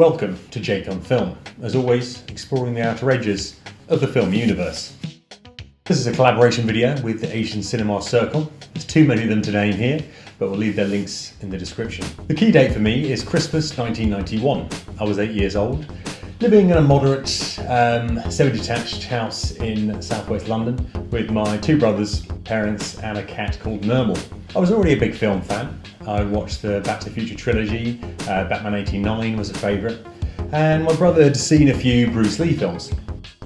Welcome to Jake on Film, as always exploring the outer edges of the film universe. This is a collaboration video with the Asian Cinema Circle. There's too many of them to name here, but we'll leave their links in the description. The key date for me is Christmas 1991. I was 8 years old, living in a moderate semi-detached house in southwest London with my two brothers, parents and a cat called Nermal. I was already a big film fan. I watched the Back to the Future trilogy, Batman 89 was a favourite, and my brother had seen a few Bruce Lee films.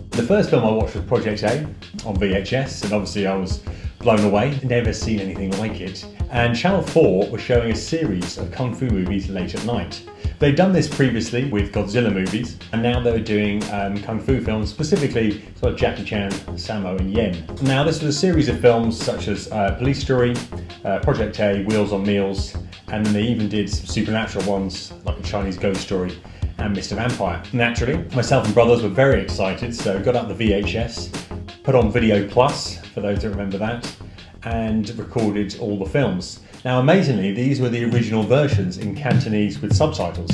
The first film I watched was Project A on VHS, and obviously I was blown away, never seen anything like it. And Channel 4 was showing a series of Kung Fu movies late at night. They'd done this previously with Godzilla movies, and now they were doing Kung Fu films, specifically sort of Jackie Chan, Sammo and Yen. Now this was a series of films such as Police Story, Project A, Wheels on Meals, and then they even did some supernatural ones like a Chinese ghost story and Mr. Vampire. Naturally, myself and brothers were very excited, so got out the VHS, put on Video Plus, for those that remember that, and recorded all the films. Now amazingly, these were the original versions in Cantonese with subtitles,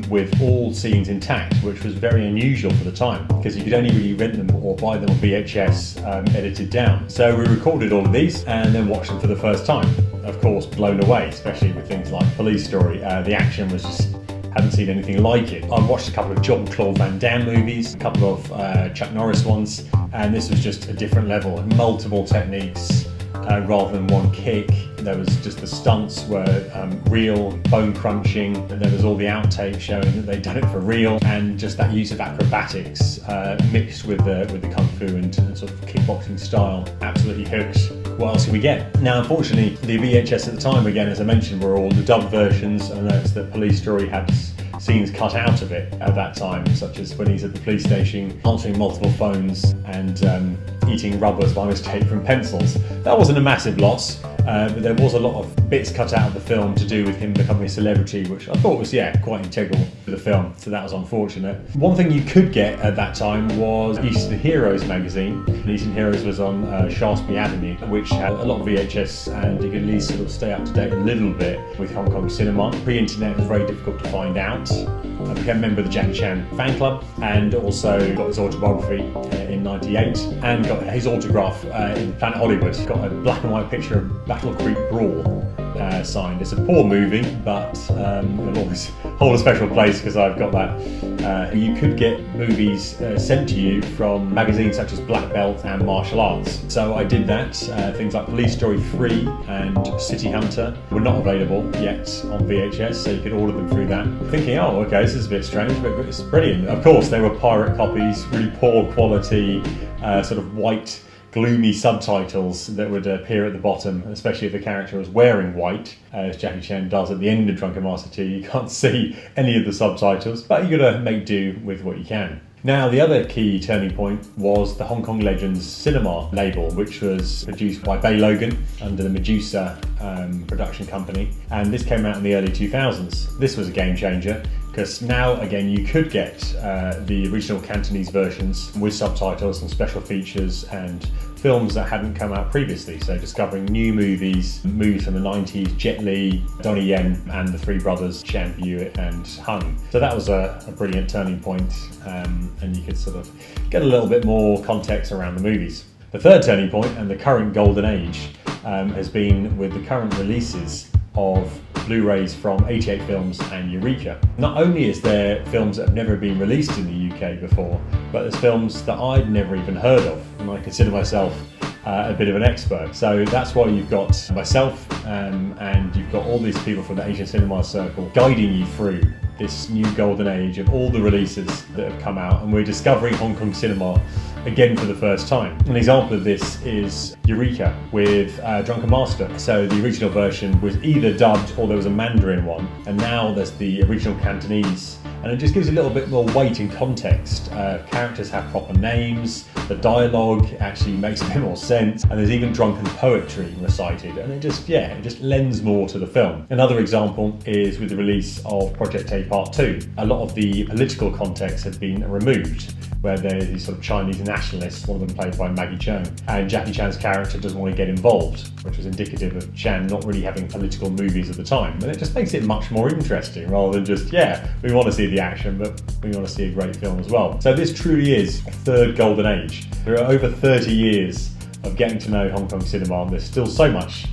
with all scenes intact, which was very unusual for the time, because you could only really rent them or buy them on VHS edited down. So we recorded all of these and then watched them for the first time. Of course, blown away, especially with things like Police Story. The action was just, hadn't seen anything like it. I watched a couple of Jean-Claude Van Damme movies, a couple of Chuck Norris ones, and this was just a different level, multiple techniques rather than one kick. There was just the stunts were real, bone crunching, and there was all the outtakes showing that they'd done it for real, and just that use of acrobatics mixed with the kung fu and sort of kickboxing style. Absolutely hooked. What else can we get? Now, unfortunately, the VHS at the time, again, as I mentioned, were all the dubbed versions. I noticed that Police Story had scenes cut out of it at that time, such as when he's at the police station answering multiple phones and eating rubbers by mistake from pencils. That wasn't a massive loss, but there was a lot of bits cut out of the film to do with him becoming a celebrity, which I thought was, quite integral to the film, so that was unfortunate. One thing you could get at that time was Eastern Heroes magazine. Eastern Heroes was on Shaftesbury Avenue, which had a lot of VHS, and you could at least sort of stay up to date a little bit with Hong Kong cinema. Pre-internet was very difficult to find out. I became a member of the Jackie Chan fan club, and also got his autobiography in '98, and got his autograph in Planet Hollywood. Got a black and white picture of Battle Creek Brawl signed. It's a poor movie, but it'll always hold a special place because I've got that. You could get movies sent to you from magazines such as Black Belt and Martial Arts. So I did that. Things like Police Story 3 and City Hunter were not available yet on VHS, so you could order them through that. Thinking, oh, okay, this is a bit strange, but it's brilliant. Of course, they were pirate copies, really poor quality, sort of white, gloomy subtitles that would appear at the bottom, especially if the character was wearing white, as Jackie Chan does at the end of Drunken Master 2. You can't see any of the subtitles, but you gotta make do with what you can. Now, the other key turning point was the Hong Kong Legends Cinema label, which was produced by Bay Logan under the Medusa production company, and this came out in the early 2000s. This was a game changer, because now, again, you could get the original Cantonese versions with subtitles and special features and films that hadn't come out previously. So discovering new movies from the 90s, Jet Li, Donnie Yen, and the three brothers, Chan Hewitt and Hung. So that was a brilliant turning point, and you could sort of get a little bit more context around the movies. The third turning point, and the current golden age, has been with the current releases of Blu-rays from 88 Films and Eureka. Not only is there films that have never been released in the UK before, but there's films that I'd never even heard of, and I consider myself a bit of an expert. So that's why you've got myself and you've got all these people from the Asian Cinema Circle guiding you through this new golden age of all the releases that have come out, and we're discovering Hong Kong cinema again for the first time. An example of this is Eureka with Drunken Master. So the original version was either dubbed or there was a Mandarin one, and now there's the original Cantonese, and it just gives a little bit more weight and context. Characters have proper names, the dialogue actually makes a bit more sense, and there's even drunken poetry recited, and it just lends more to the film. Another example is with the release of Project A Part 2. A lot of the political context had been removed, where there's these sort of Chinese nationalists, one of them played by Maggie Cheung, and Jackie Chan's character doesn't want to get involved, which was indicative of Chan not really having political movies at the time. And it just makes it much more interesting, rather than just, yeah, we want to see the action, but we want to see a great film as well. So this truly is a third golden age. There are over 30 years of getting to know Hong Kong cinema, and there's still so much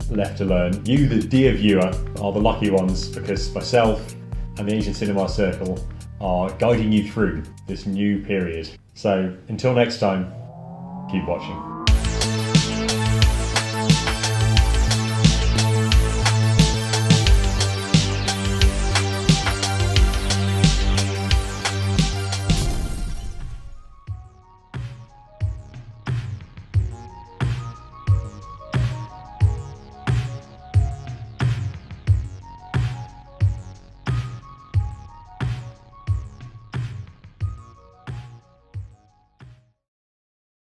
left to learn. You, the dear viewer, are the lucky ones, because myself and the Asian Cinema Circle are guiding you through this new period. So until next time, keep watching.